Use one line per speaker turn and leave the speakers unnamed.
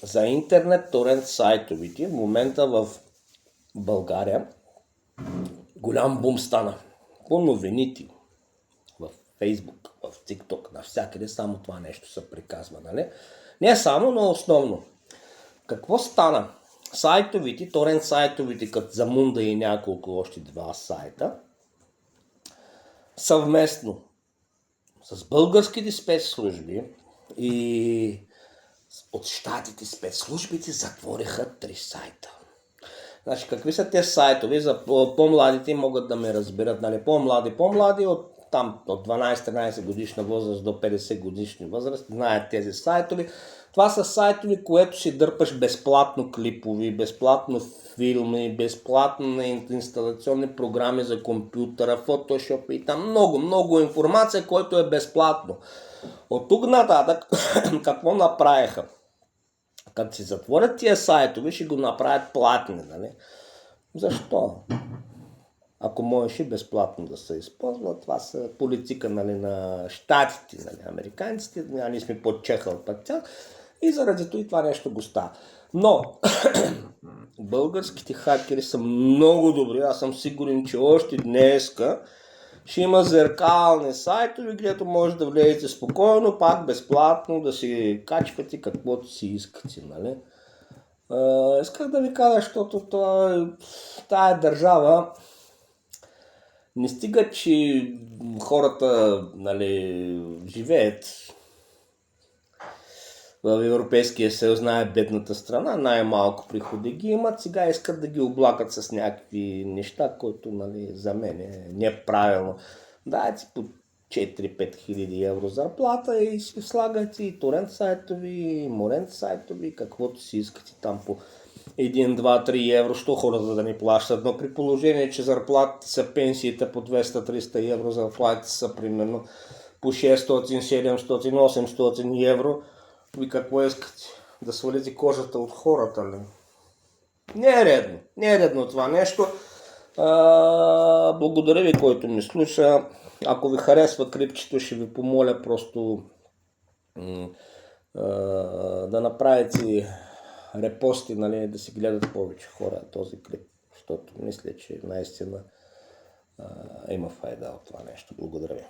за интернет торент сайтовите в момента в България голям бум стана. По новините, в Фейсбук, в ТикТок, навсякъде само това нещо се приказва, нали? Не само, но основно. Какво стана? Сайтовите, торент сайтовите, като Замунда и няколко още два сайта, съвместно с българските спецслужби и от щатите спецслужбите затвориха 3 сайта. Значи, какви са те сайтове? За по-младите могат да ме разберат. Нали? По-млади от 12-13 годишна възраст до 50 годишни възраст знаят тези сайтове. Това са сайтове, което си дърпаш безплатно клипови, безплатно филми, безплатно инсталационни програми за компютъра, фотошоп и там много информация, което е безплатно. От тук нататък какво направиха? Като си затворят тия сайтове, ще го направят платни, нали? Защо? Ако можеш и безплатно да се използва, това са политика, нали, на щатите, нали, американците, ние сме подчехал пък тях и заради това нещо го става. Но българските хакери са много добри, аз съм сигурен, че още днеска ще има зеркални сайтове, където може да влезете спокойно, пак безплатно, да си качвате каквото си искате, нали? Исках да ви кажа, защото тая държава не стига, че хората, нали, живеят в Европейския съюз, най-бедната страна, най-малко приходи ги имат, сега искат да ги облакат с някакви неща, които, нали, за мен е неправилно. Дайте по 4-5 хиляди евро зарплата и си слагате и торент сайтови, и морент сайтови, каквото си искате там по 1, 2, 3 евро, що хората да не плащат, но при положение, че заплатите са пенсиите по 200-300 евро, заплатите са примерно по 600, 700, 800 евро, ви какво искате? Да свалите кожата от хората ли? Не е редно това нещо. Благодаря ви, който ми слуша. Ако ви харесва клипчето, ще ви помоля просто да направите репости, нали, да си гледат повече хора този клип, защото мисля, че наистина има файда от това нещо. Благодаря ви.